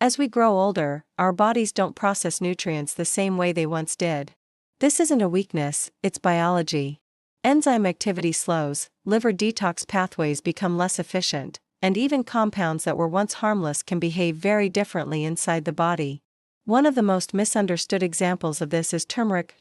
As we grow older, our bodies don't process nutrients the same way they once did. This isn't a weakness, it's biology. Enzyme activity slows, liver detox pathways become less efficient, and even compounds that were once harmless can behave very differently inside the body. One of the most misunderstood examples of this is turmeric,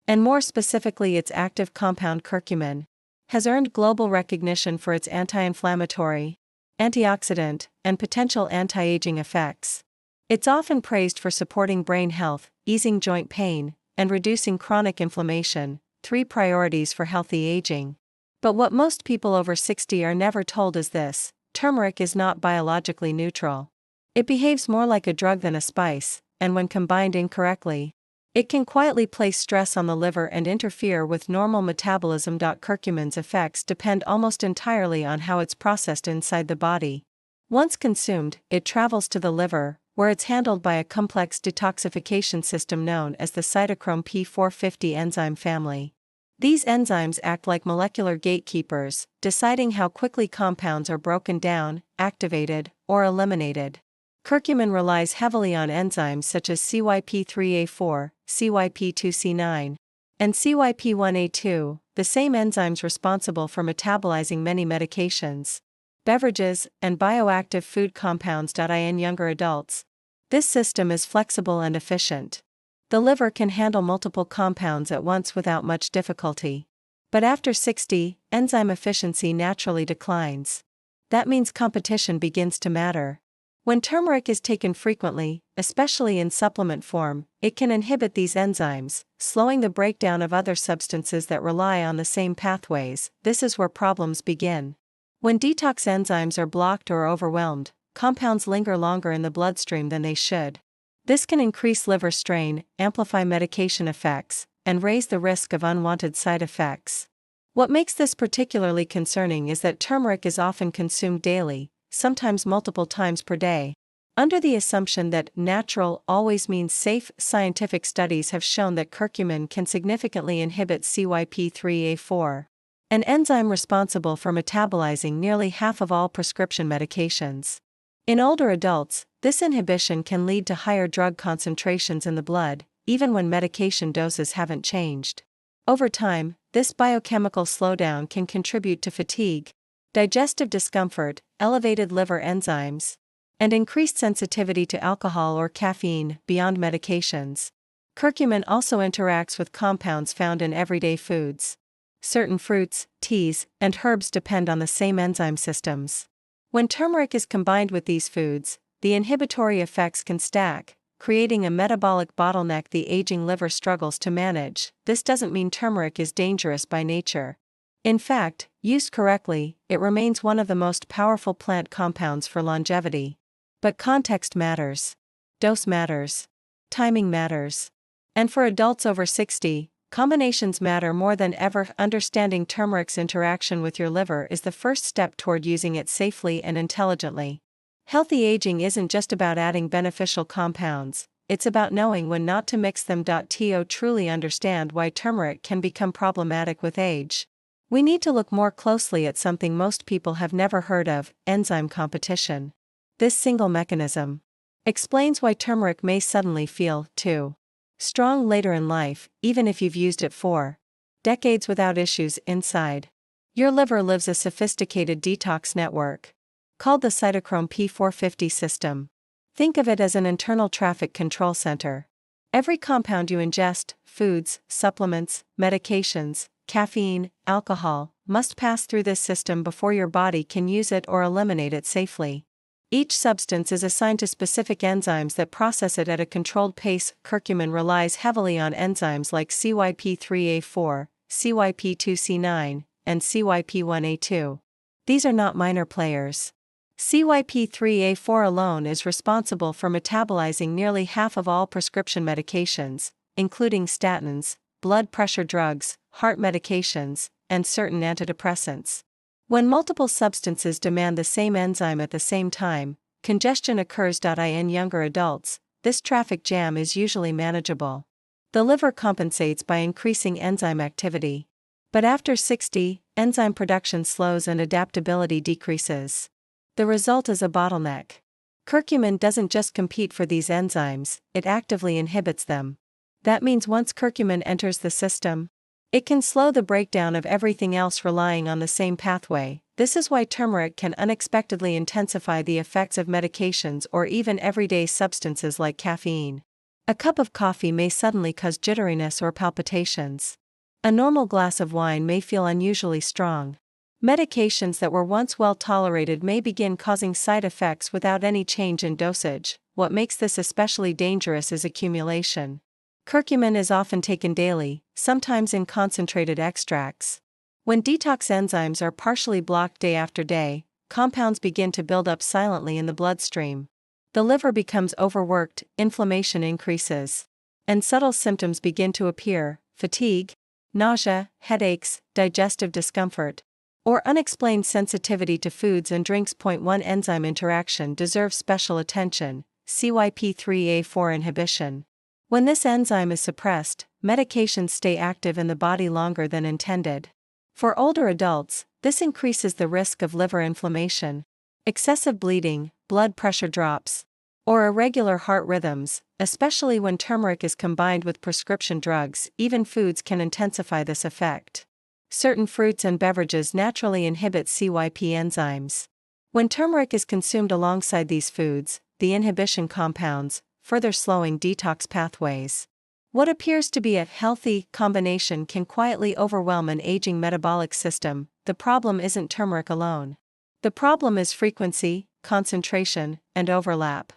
and more specifically its active compound curcumin, has earned global recognition for its anti-inflammatory, antioxidant, and potential anti-aging effects. It's often praised for supporting brain health, easing joint pain, and reducing chronic inflammation, 3 priorities for healthy aging. But what most people over 60 are never told is this: turmeric is not biologically neutral. It behaves more like a drug than a spice, and when combined incorrectly, it can quietly place stress on the liver and interfere with normal metabolism. Curcumin's effects depend almost entirely on how it's processed inside the body. Once consumed, it travels to the liver, where it's handled by a complex detoxification system known as the cytochrome P450 enzyme family. These enzymes act like molecular gatekeepers, deciding how quickly compounds are broken down, activated, or eliminated. Curcumin relies heavily on enzymes such as CYP3A4, CYP2C9, and CYP1A2, the same enzymes responsible for metabolizing many medications, beverages, and bioactive food compounds. In younger adults, this system is flexible and efficient. The liver can handle multiple compounds at once without much difficulty. But after 60, enzyme efficiency naturally declines. That means competition begins to matter. When turmeric is taken frequently, especially in supplement form, it can inhibit these enzymes, slowing the breakdown of other substances that rely on the same pathways. This is where problems begin. When detox enzymes are blocked or overwhelmed, compounds linger longer in the bloodstream than they should. This can increase liver strain, amplify medication effects, and raise the risk of unwanted side effects. What makes this particularly concerning is that turmeric is often consumed daily, sometimes multiple times per day. Under the assumption that natural always means safe, scientific studies have shown that curcumin can significantly inhibit CYP3A4, an enzyme responsible for metabolizing nearly half of all prescription medications. In older adults, this inhibition can lead to higher drug concentrations in the blood, even when medication doses haven't changed. Over time, this biochemical slowdown can contribute to fatigue, digestive discomfort, elevated liver enzymes, and increased sensitivity to alcohol or caffeine beyond medications. Curcumin also interacts with compounds found in everyday foods. Certain fruits, teas, and herbs depend on the same enzyme systems. When turmeric is combined with these foods, the inhibitory effects can stack, creating a metabolic bottleneck the aging liver struggles to manage. This doesn't mean turmeric is dangerous by nature. In fact, used correctly, it remains one of the most powerful plant compounds for longevity. But context matters. Dose matters. Timing matters. And for adults over 60, combinations matter more than ever. Understanding turmeric's interaction with your liver is the first step toward using it safely and intelligently. Healthy aging isn't just about adding beneficial compounds, it's about knowing when not to mix them. To truly understand why turmeric can become problematic with age, we need to look more closely at something most people have never heard of: enzyme competition. This single mechanism explains why turmeric may suddenly feel, too strong later in life, even if you've used it for decades without issues inside. Your liver lives a sophisticated detox network called the cytochrome P450 system. Think of it as an internal traffic control center. Every compound you ingest, foods, supplements, medications, caffeine, alcohol, must pass through this system before your body can use it or eliminate it safely. Each substance is assigned to specific enzymes that process it at a controlled pace. Curcumin relies heavily on enzymes like CYP3A4, CYP2C9, and CYP1A2. These are not minor players. CYP3A4 alone is responsible for metabolizing nearly half of all prescription medications, including statins, blood pressure drugs, heart medications, and certain antidepressants. When multiple substances demand the same enzyme at the same time, congestion occurs. In younger adults, this traffic jam is usually manageable. The liver compensates by increasing enzyme activity. But after 60, enzyme production slows and adaptability decreases. The result is a bottleneck. Curcumin doesn't just compete for these enzymes, it actively inhibits them. That means once curcumin enters the system, it can slow the breakdown of everything else relying on the same pathway. This is why turmeric can unexpectedly intensify the effects of medications or even everyday substances like caffeine. A cup of coffee may suddenly cause jitteriness or palpitations. A normal glass of wine may feel unusually strong. Medications that were once well tolerated may begin causing side effects without any change in dosage. What makes this especially dangerous is accumulation. Curcumin is often taken daily, sometimes in concentrated extracts. When detox enzymes are partially blocked day after day, compounds begin to build up silently in the bloodstream. The liver becomes overworked, inflammation increases, and subtle symptoms begin to appear: fatigue, nausea, headaches, digestive discomfort, or unexplained sensitivity to foods and drinks. Point 1 Enzyme interaction deserves special attention. CYP3A4 inhibition. When this enzyme is suppressed, medications stay active in the body longer than intended. For older adults, this increases the risk of liver inflammation, excessive bleeding, blood pressure drops, or irregular heart rhythms, especially when turmeric is combined with prescription drugs. Even foods can intensify this effect. Certain fruits and beverages naturally inhibit CYP enzymes. When turmeric is consumed alongside these foods, the inhibition compounds, further slowing detox pathways. What appears to be a healthy combination can quietly overwhelm an aging metabolic system. The problem isn't turmeric alone. The problem is frequency, concentration, and overlap.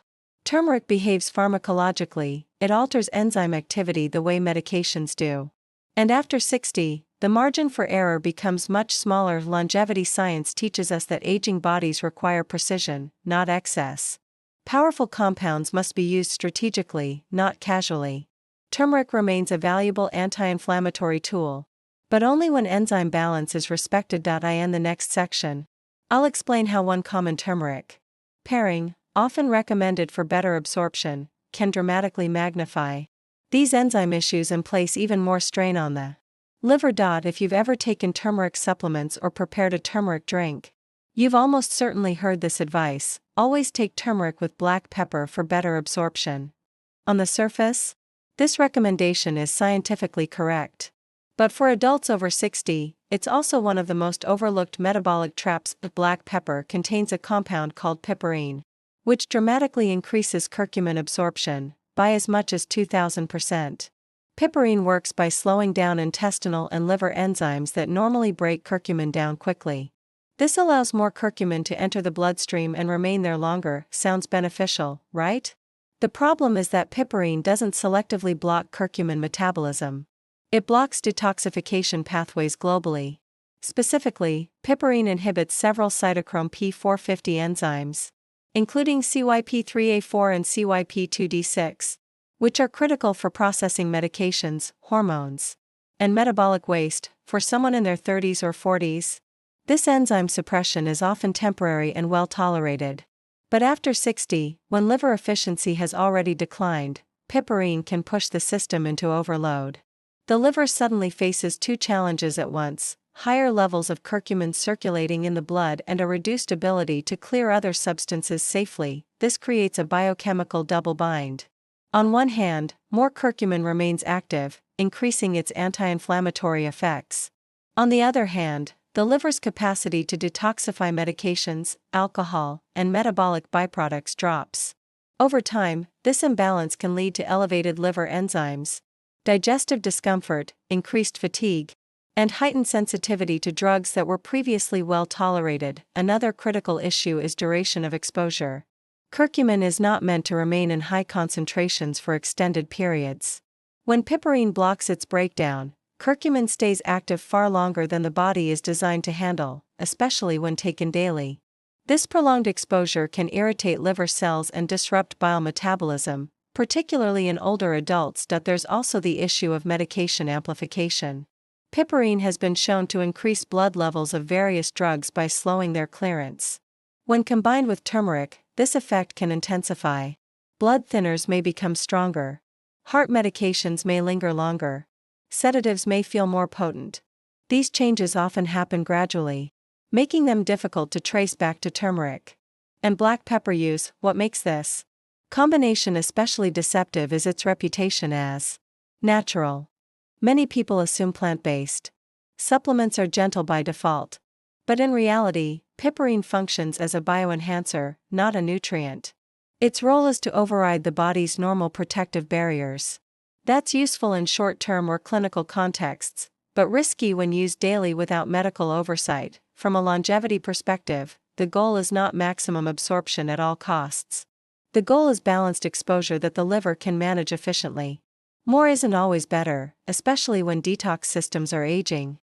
Turmeric behaves pharmacologically, it alters enzyme activity the way medications do. And after 60, the margin for error becomes much smaller. Longevity science teaches us that aging bodies require precision, not excess. Powerful compounds must be used strategically, not casually. Turmeric remains a valuable anti-inflammatory tool, but only when enzyme balance is respected. In the next section, I'll explain how one common turmeric pairing, often recommended for better absorption, can dramatically magnify these enzyme issues and place even more strain on the liver. If you've ever taken turmeric supplements or prepared a turmeric drink, you've almost certainly heard this advice: always take turmeric with black pepper for better absorption. On the surface, this recommendation is scientifically correct. But for adults over 60, it's also one of the most overlooked metabolic traps. Black pepper contains a compound called piperine, which dramatically increases curcumin absorption by as much as 2,000%. Piperine works by slowing down intestinal and liver enzymes that normally break curcumin down quickly. This allows more curcumin to enter the bloodstream and remain there longer. Sounds beneficial, right? The problem is that piperine doesn't selectively block curcumin metabolism. It blocks detoxification pathways globally. Specifically, piperine inhibits several cytochrome P450 enzymes, including CYP3A4 and CYP2D6, which are critical for processing medications, hormones, and metabolic waste. For someone in their 30s or 40s, this enzyme suppression is often temporary and well tolerated. But after 60, when liver efficiency has already declined, piperine can push the system into overload. The liver suddenly faces two challenges at once: higher levels of curcumin circulating in the blood and a reduced ability to clear other substances safely. This creates a biochemical double bind. On one hand, more curcumin remains active, increasing its anti-inflammatory effects. On the other hand, the liver's capacity to detoxify medications, alcohol, and metabolic byproducts drops. Over time, this imbalance can lead to elevated liver enzymes, digestive discomfort, increased fatigue, and heightened sensitivity to drugs that were previously well tolerated. Another critical issue is duration of exposure. Curcumin is not meant to remain in high concentrations for extended periods. When piperine blocks its breakdown, curcumin stays active far longer than the body is designed to handle, especially when taken daily. This prolonged exposure can irritate liver cells and disrupt bile metabolism, particularly in older adults. There's also the issue of medication amplification. Piperine has been shown to increase blood levels of various drugs by slowing their clearance. When combined with turmeric, this effect can intensify. Blood thinners may become stronger. Heart medications may linger longer. Sedatives may feel more potent. These changes often happen gradually, making them difficult to trace back to turmeric. and black pepper use. What makes this combination especially deceptive is its reputation as natural. Many people assume plant-based supplements are gentle by default. But in reality, piperine functions as a bioenhancer, not a nutrient. Its role is to override the body's normal protective barriers. That's useful in short-term or clinical contexts, but risky when used daily without medical oversight. From a longevity perspective, the goal is not maximum absorption at all costs. The goal is balanced exposure that the liver can manage efficiently. More isn't always better, especially when detox systems are aging.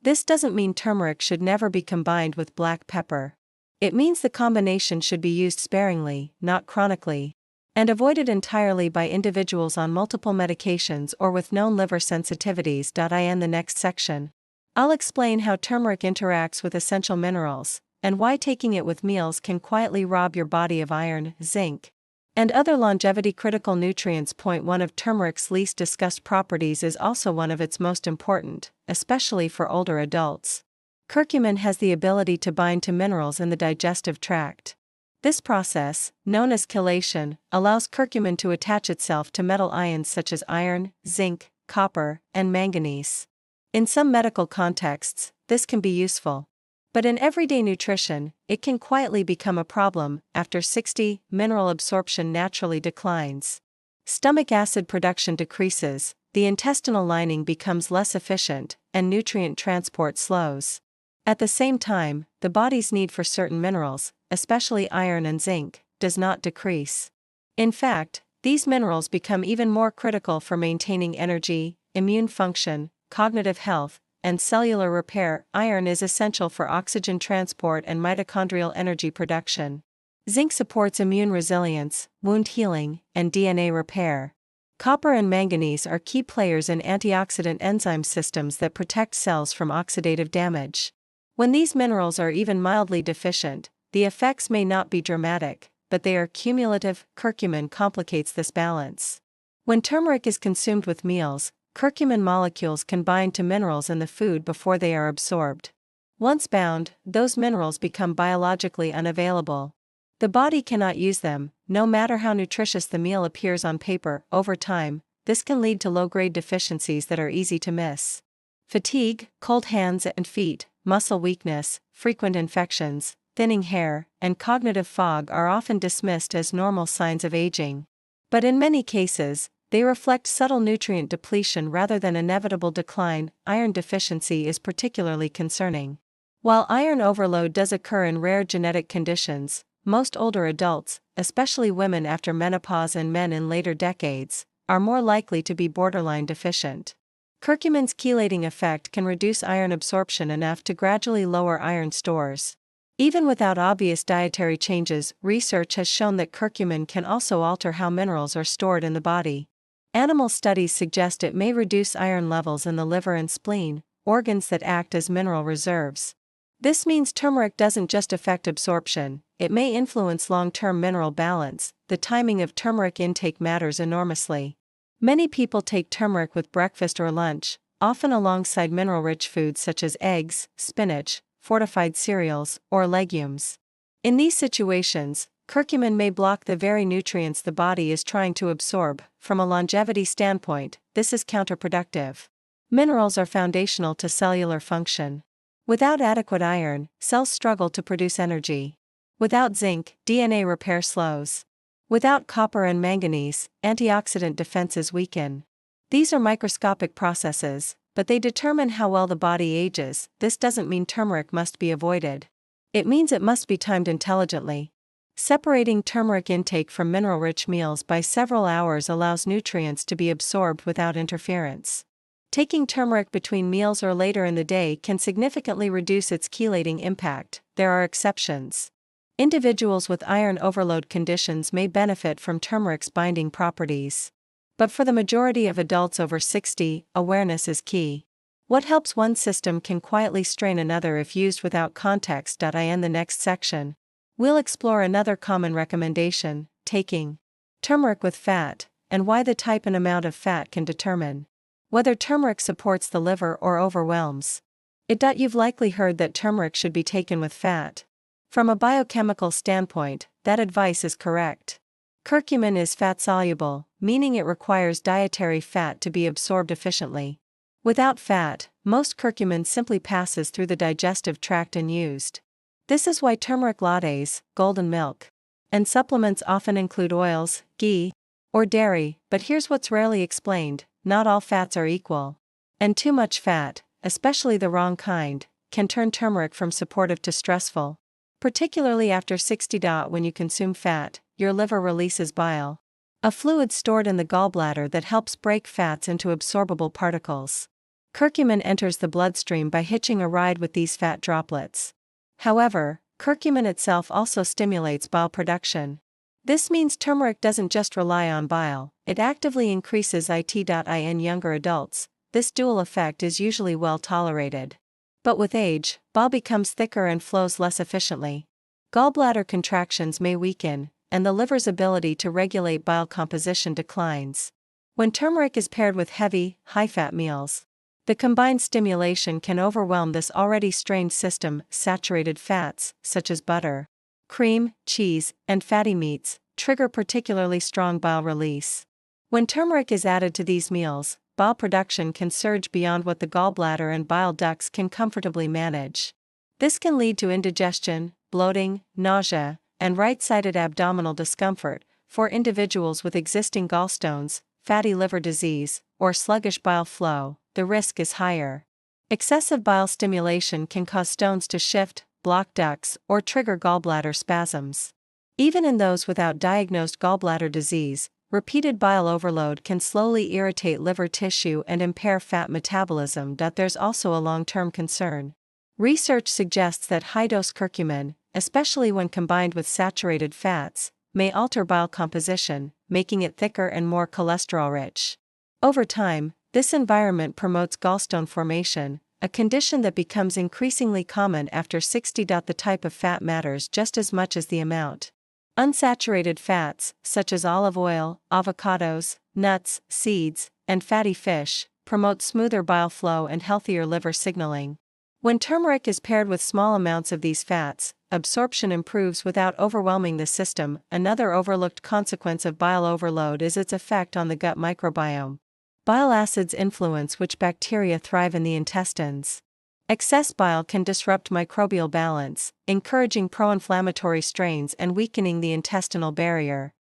This doesn't mean turmeric should never be combined with black pepper. It means the combination should be used sparingly, not chronically, and avoided entirely by individuals on multiple medications or with known liver sensitivities. In the next section, I'll explain how turmeric interacts with essential minerals, and why taking it with meals can quietly rob your body of iron, zinc, and other longevity-critical nutrients. Point 1 of turmeric's least discussed properties is also one of its most important, especially for older adults. Curcumin has the ability to bind to minerals in the digestive tract. This process, known as chelation, allows curcumin to attach itself to metal ions such as iron, zinc, copper, and manganese. In some medical contexts, this can be useful. But in everyday nutrition, it can quietly become a problem. After 60, mineral absorption naturally declines. Stomach acid production decreases, the intestinal lining becomes less efficient, and nutrient transport slows. At the same time, the body's need for certain minerals, especially iron and zinc, does not decrease. In fact, these minerals become even more critical for maintaining energy, immune function, cognitive health, and cellular repair. Iron is essential for oxygen transport and mitochondrial energy production. Zinc supports immune resilience, wound healing, and DNA repair. Copper and manganese are key players in antioxidant enzyme systems that protect cells from oxidative damage. When these minerals are even mildly deficient, the effects may not be dramatic, but they are cumulative. Curcumin complicates this balance. When turmeric is consumed with meals, curcumin molecules can bind to minerals in the food before they are absorbed. Once bound, those minerals become biologically unavailable. The body cannot use them, no matter how nutritious the meal appears on paper. Over time, this can lead to low-grade deficiencies that are easy to miss. Fatigue, cold hands and feet, muscle weakness, frequent infections, thinning hair, and cognitive fog are often dismissed as normal signs of aging. But in many cases, they reflect subtle nutrient depletion rather than inevitable decline. Iron deficiency is particularly concerning. While iron overload does occur in rare genetic conditions, most older adults, especially women after menopause and men in later decades, are more likely to be borderline deficient. Curcumin's chelating effect can reduce iron absorption enough to gradually lower iron stores. Even without obvious dietary changes, research has shown that curcumin can also alter how minerals are stored in the body. Animal studies suggest it may reduce iron levels in the liver and spleen, organs that act as mineral reserves. This means turmeric doesn't just affect absorption, it may influence long-term mineral balance. The timing of turmeric intake matters enormously. Many people take turmeric with breakfast or lunch, often alongside mineral-rich foods such as eggs, spinach, fortified cereals, or legumes. In these situations, curcumin may block the very nutrients the body is trying to absorb. From a longevity standpoint, this is counterproductive. Minerals are foundational to cellular function. Without adequate iron, cells struggle to produce energy. Without zinc, DNA repair slows. Without copper and manganese, antioxidant defenses weaken. These are microscopic processes, but they determine how well the body ages. This doesn't mean turmeric must be avoided. It means it must be timed intelligently. Separating turmeric intake from mineral-rich meals by several hours allows nutrients to be absorbed without interference. Taking turmeric between meals or later in the day can significantly reduce its chelating impact. There are exceptions. Individuals with iron overload conditions may benefit from turmeric's binding properties. But for the majority of adults over 60, awareness is key. What helps one system can quietly strain another if used without context. In the next section, we'll explore another common recommendation, taking turmeric with fat, and why the type and amount of fat can determine whether turmeric supports the liver or overwhelms it. You've likely heard that turmeric should be taken with fat. From a biochemical standpoint, that advice is correct. Curcumin is fat-soluble, meaning it requires dietary fat to be absorbed efficiently. Without fat, most curcumin simply passes through the digestive tract unused. This is why turmeric lattes, golden milk, and supplements often include oils, ghee, or dairy, but here's what's rarely explained: not all fats are equal. And too much fat, especially the wrong kind, can turn turmeric from supportive to stressful. Particularly after 60. When you consume fat, your liver releases bile, a fluid stored in the gallbladder that helps break fats into absorbable particles. Curcumin enters the bloodstream by hitching a ride with these fat droplets. However, curcumin itself also stimulates bile production. This means turmeric doesn't just rely on bile, it actively increases it. In younger adults, this dual effect is usually well tolerated. But with age, bile becomes thicker and flows less efficiently. Gallbladder contractions may weaken, and the liver's ability to regulate bile composition declines. When turmeric is paired with heavy, high-fat meals, the combined stimulation can overwhelm this already strained system. Saturated fats, such as butter, cream, cheese, and fatty meats, trigger particularly strong bile release. When turmeric is added to these meals, bile production can surge beyond what the gallbladder and bile ducts can comfortably manage. This can lead to indigestion, bloating, nausea, and right-sided abdominal discomfort. For individuals with existing gallstones, fatty liver disease, or sluggish bile flow, the risk is higher. Excessive bile stimulation can cause stones to shift, block ducts, or trigger gallbladder spasms. Even in those without diagnosed gallbladder disease, repeated bile overload can slowly irritate liver tissue and impair fat metabolism. There's also a long-term concern. Research suggests that high-dose curcumin, especially when combined with saturated fats, may alter bile composition, making it thicker and more cholesterol-rich. Over time, this environment promotes gallstone formation, a condition that becomes increasingly common after 60. The type of fat matters just as much as the amount. Unsaturated fats, such as olive oil, avocados, nuts, seeds, and fatty fish, promote smoother bile flow and healthier liver signaling. When turmeric is paired with small amounts of these fats, absorption improves without overwhelming the system. Another overlooked consequence of bile overload is its effect on the gut microbiome. Bile acids influence which bacteria thrive in the intestines. Excess bile can disrupt microbial balance, encouraging pro-inflammatory strains and weakening the intestinal barrier.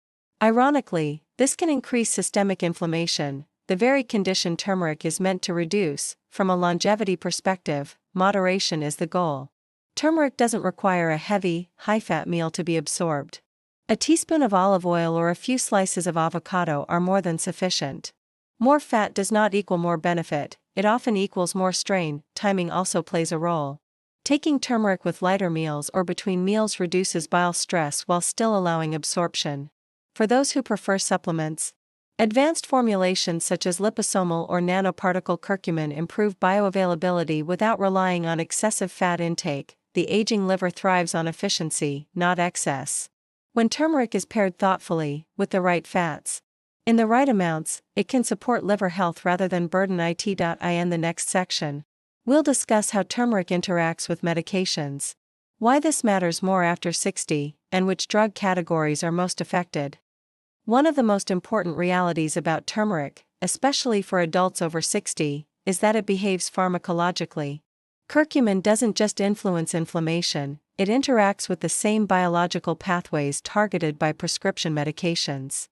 Ironically, this can increase systemic inflammation, the very condition turmeric is meant to reduce. From a longevity perspective, moderation is the goal. Turmeric doesn't require a heavy, high-fat meal to be absorbed. A teaspoon of olive oil or a few slices of avocado are more than sufficient. More fat does not equal more benefit, it often equals more strain. Timing also plays a role. Taking turmeric with lighter meals or between meals reduces bile stress while still allowing absorption. For those who prefer supplements, advanced formulations such as liposomal or nanoparticle curcumin improve bioavailability without relying on excessive fat intake. The aging liver thrives on efficiency, not excess. When turmeric is paired thoughtfully, with the right fats, in the right amounts, it can support liver health rather than burden it. In the next section, we'll discuss how turmeric interacts with medications, why this matters more after 60, and which drug categories are most affected. One of the most important realities about turmeric, especially for adults over 60, is that it behaves pharmacologically. Curcumin doesn't just influence inflammation, it interacts with the same biological pathways targeted by prescription medications.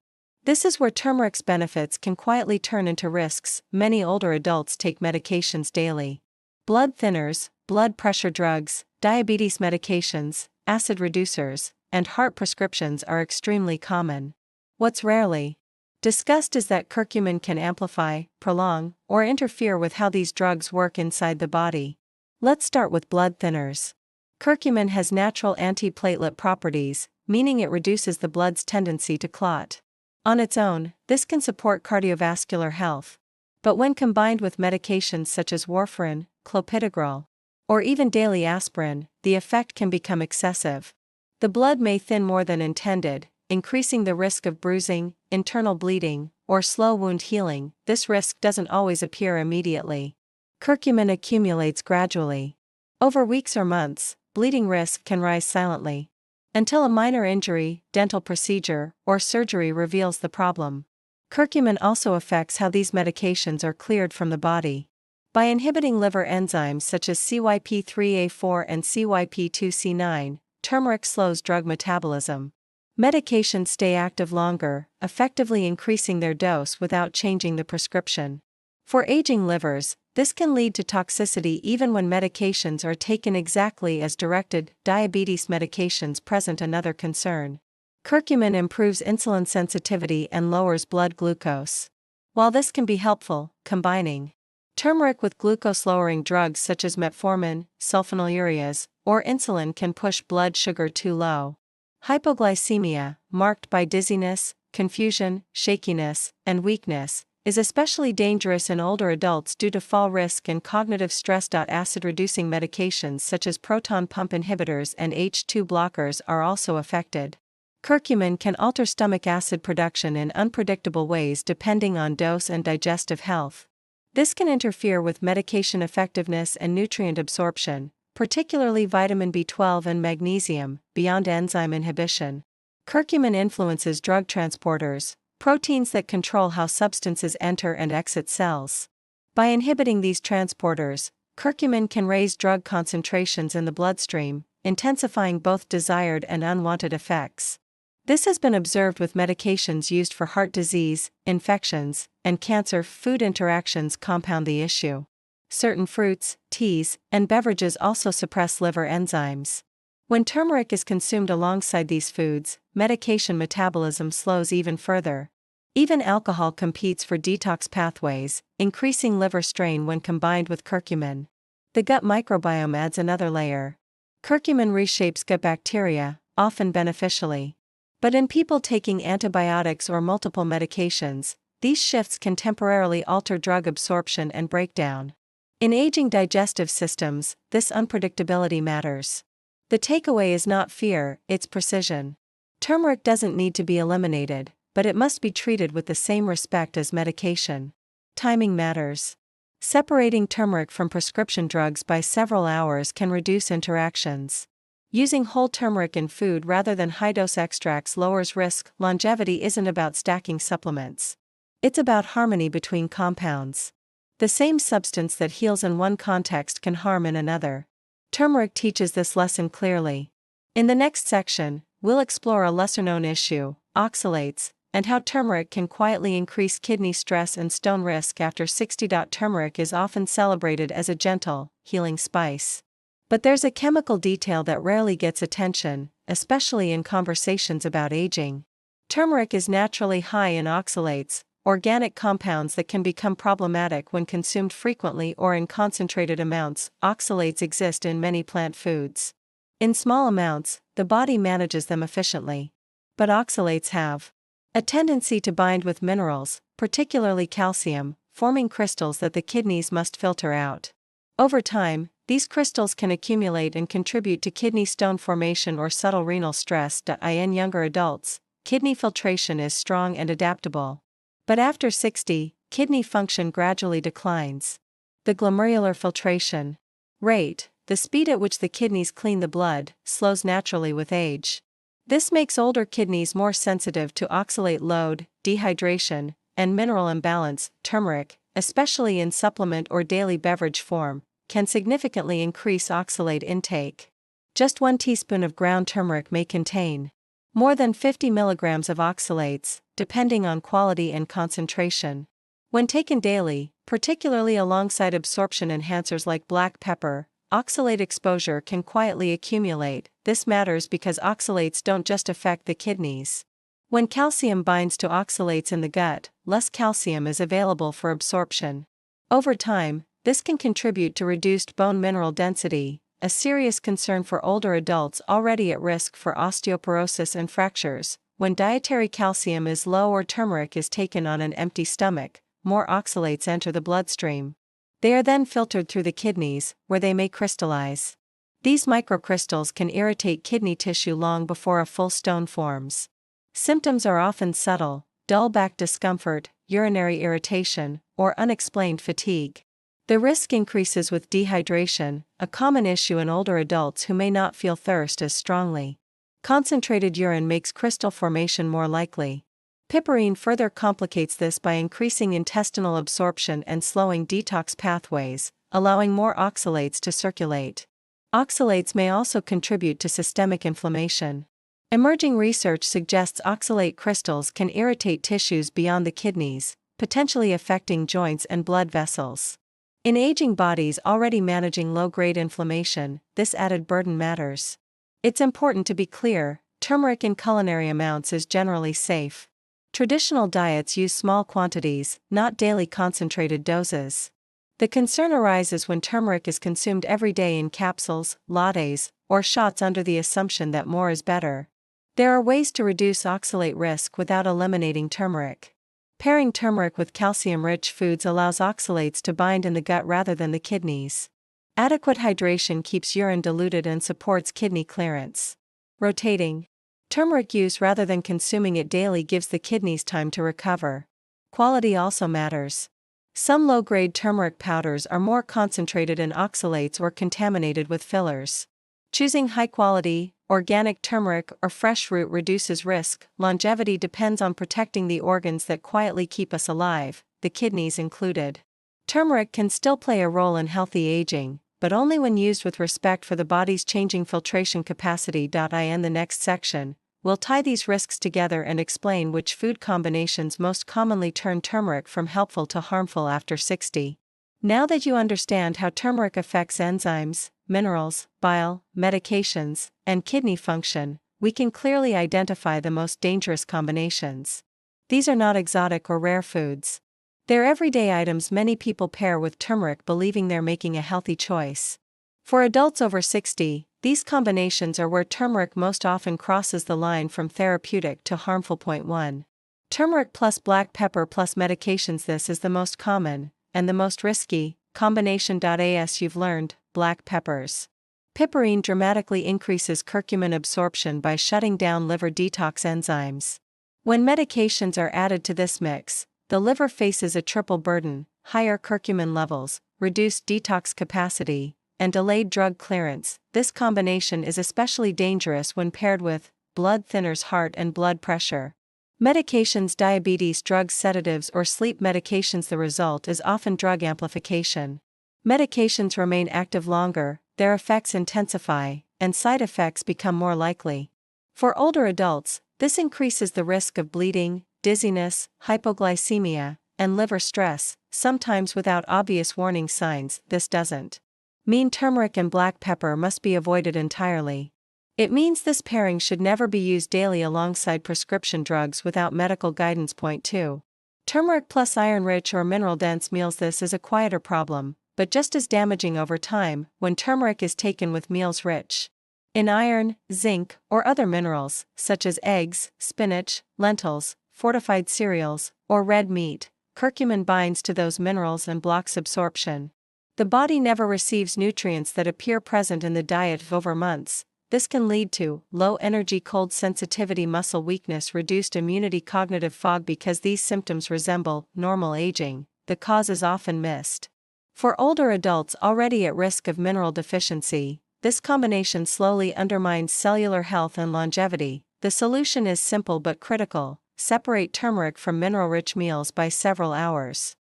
This is where turmeric's benefits can quietly turn into risks. Many older adults take medications daily. Blood thinners, blood pressure drugs, diabetes medications, acid reducers, and heart prescriptions are extremely common. What's rarely discussed is that curcumin can amplify, prolong, or interfere with how these drugs work inside the body. Let's start with blood thinners. Curcumin has natural antiplatelet properties, meaning it reduces the blood's tendency to clot. On its own, this can support cardiovascular health. But when combined with medications such as warfarin, clopidogrel, or even daily aspirin, the effect can become excessive. The blood may thin more than intended, increasing the risk of bruising, internal bleeding, or slow wound healing. This risk doesn't always appear immediately. Curcumin accumulates gradually. Over weeks or months, bleeding risk can rise silently. Until a minor injury, dental procedure, or surgery reveals the problem. Curcumin also affects how these medications are cleared from the body. By inhibiting liver enzymes such as CYP3A4 and CYP2C9, turmeric slows drug metabolism. Medications stay active longer, effectively increasing their dose without changing the prescription. For aging livers, this can lead to toxicity even when medications are taken exactly as directed. Diabetes medications present another concern. Curcumin improves insulin sensitivity and lowers blood glucose. While this can be helpful, combining turmeric with glucose-lowering drugs such as metformin, sulfonylureas, or insulin can push blood sugar too low. Hypoglycemia, marked by dizziness, confusion, shakiness, and weakness, is especially dangerous in older adults due to fall risk and cognitive stress. Acid-reducing medications such as proton pump inhibitors and H2 blockers are also affected. Curcumin can alter stomach acid production in unpredictable ways depending on dose and digestive health. This can interfere with medication effectiveness and nutrient absorption, particularly vitamin B12 and magnesium, beyond enzyme inhibition. Curcumin influences drug transporters, proteins that control how substances enter and exit cells. By inhibiting these transporters, curcumin can raise drug concentrations in the bloodstream, intensifying both desired and unwanted effects. This has been observed with medications used for heart disease, infections, and cancer. Food interactions compound the issue. Certain fruits, teas, and beverages also suppress liver enzymes. When turmeric is consumed alongside these foods, medication metabolism slows even further. Even alcohol competes for detox pathways, increasing liver strain when combined with curcumin. The gut microbiome adds another layer. Curcumin reshapes gut bacteria, often beneficially. But in people taking antibiotics or multiple medications, these shifts can temporarily alter drug absorption and breakdown. In aging digestive systems, this unpredictability matters. The takeaway is not fear, it's precision. Turmeric doesn't need to be eliminated, but it must be treated with the same respect as medication. Timing matters. Separating turmeric from prescription drugs by several hours can reduce interactions. Using whole turmeric in food rather than high-dose extracts lowers risk. Longevity isn't about stacking supplements. It's about harmony between compounds. The same substance that heals in one context can harm in another. Turmeric teaches this lesson clearly. In the next section, we'll explore a lesser-known issue, oxalates, and how turmeric can quietly increase kidney stress and stone risk after 60. Turmeric is often celebrated as a gentle, healing spice. But there's a chemical detail that rarely gets attention, especially in conversations about aging. Turmeric is naturally high in oxalates, organic compounds that can become problematic when consumed frequently or in concentrated amounts. Oxalates exist in many plant foods. In small amounts, the body manages them efficiently. But oxalates have a tendency to bind with minerals, particularly calcium, forming crystals that the kidneys must filter out. Over time, these crystals can accumulate and contribute to kidney stone formation or subtle renal stress. In younger adults, kidney filtration is strong and adaptable. But after 60, kidney function gradually declines. The glomerular filtration rate, the speed at which the kidneys clean the blood, slows naturally with age. This makes older kidneys more sensitive to oxalate load, dehydration, and mineral imbalance. Turmeric, especially in supplement or daily beverage form, can significantly increase oxalate intake. Just 1 teaspoon of ground turmeric may contain more than 50 milligrams of oxalates, depending on quality and concentration. When taken daily, particularly alongside absorption enhancers like black pepper, oxalate exposure can quietly accumulate. This matters because oxalates don't just affect the kidneys. When calcium binds to oxalates in the gut, less calcium is available for absorption. Over time, this can contribute to reduced bone mineral density, a serious concern for older adults already at risk for osteoporosis and fractures. When dietary calcium is low or turmeric is taken on an empty stomach, more oxalates enter the bloodstream. They are then filtered through the kidneys, where they may crystallize. These microcrystals can irritate kidney tissue long before a full stone forms. Symptoms are often subtle: dull back discomfort, urinary irritation, or unexplained fatigue. The risk increases with dehydration, a common issue in older adults who may not feel thirst as strongly. Concentrated urine makes crystal formation more likely. Piperine further complicates this by increasing intestinal absorption and slowing detox pathways, allowing more oxalates to circulate. Oxalates may also contribute to systemic inflammation. Emerging research suggests oxalate crystals can irritate tissues beyond the kidneys, potentially affecting joints and blood vessels. In aging bodies already managing low-grade inflammation, this added burden matters. It's important to be clear, turmeric in culinary amounts is generally safe. Traditional diets use small quantities, not daily concentrated doses. The concern arises when turmeric is consumed every day in capsules, lattes, or shots under the assumption that more is better. There are ways to reduce oxalate risk without eliminating turmeric. Pairing turmeric with calcium-rich foods allows oxalates to bind in the gut rather than the kidneys. Adequate hydration keeps urine diluted and supports kidney clearance. Rotating turmeric use rather than consuming it daily gives the kidneys time to recover. Quality also matters. Some low-grade turmeric powders are more concentrated in oxalates or contaminated with fillers. Choosing high-quality, organic turmeric or fresh root reduces risk. Longevity depends on protecting the organs that quietly keep us alive, the kidneys included. Turmeric can still play a role in healthy aging, but only when used with respect for the body's changing filtration capacity. In the next section, we'll tie these risks together and explain which food combinations most commonly turn turmeric from helpful to harmful after 60. Now that you understand how turmeric affects enzymes, minerals, bile, medications, and kidney function, we can clearly identify the most dangerous combinations. These are not exotic or rare foods. They're everyday items many people pair with turmeric believing they're making a healthy choice. For adults over 60, these combinations are where turmeric most often crosses the line from therapeutic to harmful. 1. Turmeric plus black pepper plus medications. This is the most common, and the most risky, combination. As you've learned, black peppers. Piperine dramatically increases curcumin absorption by shutting down liver detox enzymes. When medications are added to this mix, the liver faces a triple burden: higher curcumin levels, reduced detox capacity, and delayed drug clearance. This combination is especially dangerous when paired with blood thinners, heart and blood pressure medications, diabetes drugs, sedatives, or sleep medications. The result is often drug amplification. Medications remain active longer, their effects intensify, and side effects become more likely. For older adults, this increases the risk of bleeding, dizziness, hypoglycemia, and liver stress, sometimes without obvious warning signs. This doesn't mean turmeric and black pepper must be avoided entirely. It means this pairing should never be used daily alongside prescription drugs without medical guidance. 2. Turmeric plus iron-rich or mineral-dense meals. This is a quieter problem, but just as damaging over time when turmeric is taken with meals rich in iron, zinc, or other minerals, such as eggs, spinach, lentils, fortified cereals, or red meat. Curcumin binds to those minerals and blocks absorption. The body never receives nutrients that appear present in the diet over months. This can lead to low energy, cold sensitivity, muscle weakness, reduced immunity, cognitive fog. Because these symptoms resemble normal aging, the cause is often missed. For older adults already at risk of mineral deficiency, this combination slowly undermines cellular health and longevity. The solution is simple but critical: separate turmeric from mineral-rich meals by several hours.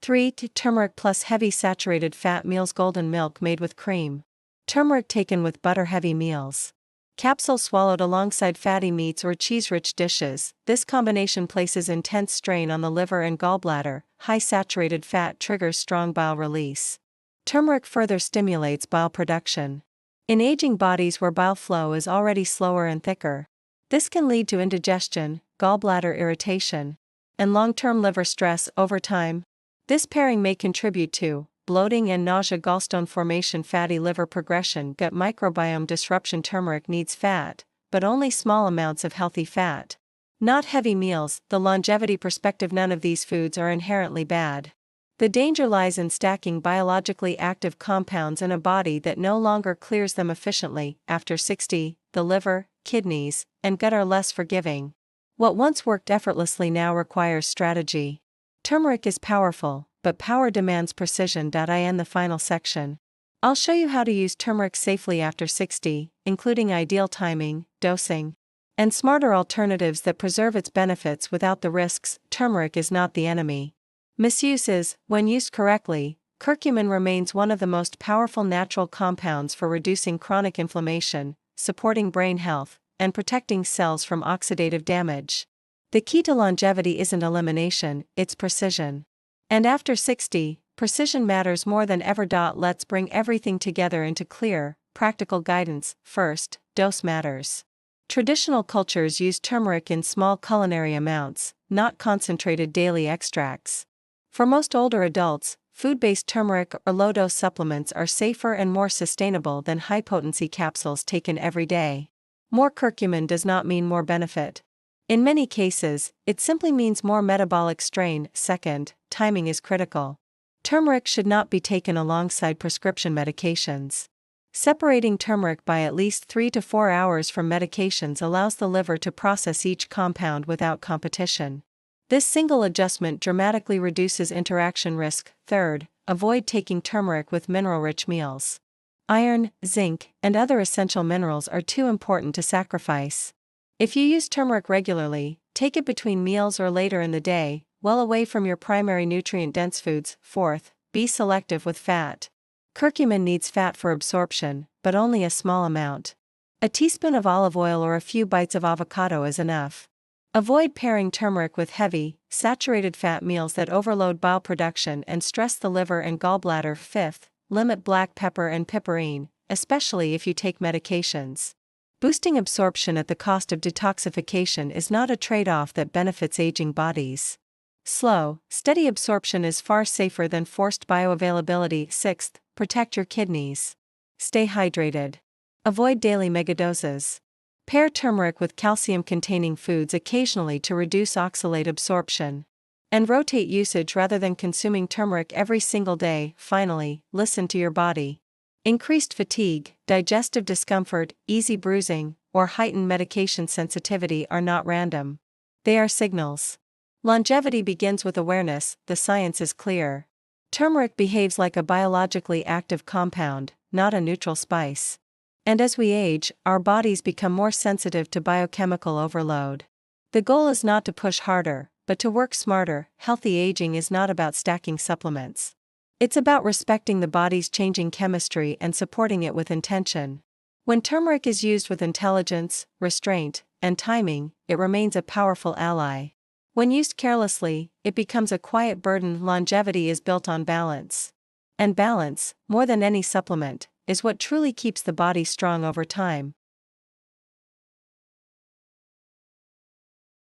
3. Turmeric plus heavy saturated fat meals. Golden milk made with cream. Turmeric taken with butter-heavy meals. Capsules swallowed alongside fatty meats or cheese-rich dishes. This combination places intense strain on the liver and gallbladder. High saturated fat triggers strong bile release. Turmeric further stimulates bile production. In aging bodies where bile flow is already slower and thicker, this can lead to indigestion, gallbladder irritation, and long-term liver stress over time. This pairing may contribute to bloating and nausea, gallstone formation, fatty liver progression, gut microbiome disruption. Turmeric needs fat, but only small amounts of healthy fat, not heavy meals. The longevity perspective: none of these foods are inherently bad. The danger lies in stacking biologically active compounds in a body that no longer clears them efficiently. After 60, the liver, kidneys, and gut are less forgiving. What once worked effortlessly now requires strategy. Turmeric is powerful, but power demands precision. I in the final section. I'll show you how to use turmeric safely after 60, including ideal timing, dosing, and smarter alternatives that preserve its benefits without the risks. Turmeric is not the enemy. Misuse is, when used correctly. Curcumin remains one of the most powerful natural compounds for reducing chronic inflammation, supporting brain health, and protecting cells from oxidative damage. The key to longevity isn't elimination, it's precision. And after 60, precision matters more than ever. Let's bring everything together into clear, practical guidance. First, dose matters. Traditional cultures use turmeric in small culinary amounts, not concentrated daily extracts. For most older adults, food-based turmeric or low-dose supplements are safer and more sustainable than high-potency capsules taken every day. More curcumin does not mean more benefit. In many cases, it simply means more metabolic strain. Second, timing is critical. Turmeric should not be taken alongside prescription medications. Separating turmeric by at least 3 to 4 hours from medications allows the liver to process each compound without competition. This single adjustment dramatically reduces interaction risk. Third, avoid taking turmeric with mineral-rich meals. Iron, zinc, and other essential minerals are too important to sacrifice. If you use turmeric regularly, take it between meals or later in the day, well away from your primary nutrient-dense foods. Fourth, be selective with fat. Curcumin needs fat for absorption, but only a small amount. A teaspoon of olive oil or a few bites of avocado is enough. Avoid pairing turmeric with heavy, saturated fat meals that overload bile production and stress the liver and gallbladder. Fifth, limit black pepper and piperine, especially if you take medications. Boosting absorption at the cost of detoxification is not a trade-off that benefits aging bodies. Slow, steady absorption is far safer than forced bioavailability. Sixth, protect your kidneys. Stay hydrated. Avoid daily megadoses. Pair turmeric with calcium-containing foods occasionally to reduce oxalate absorption. And rotate usage rather than consuming turmeric every single day. Finally, listen to your body. Increased fatigue, digestive discomfort, easy bruising, or heightened medication sensitivity are not random. They are signals. Longevity begins with awareness. The science is clear. Turmeric behaves like a biologically active compound, not a neutral spice. And as we age, our bodies become more sensitive to biochemical overload. The goal is not to push harder, but to work smarter. Healthy aging is not about stacking supplements. It's about respecting the body's changing chemistry and supporting it with intention. When turmeric is used with intelligence, restraint, and timing, it remains a powerful ally. When used carelessly, it becomes a quiet burden. Longevity is built on balance. And balance, more than any supplement, is what truly keeps the body strong over time.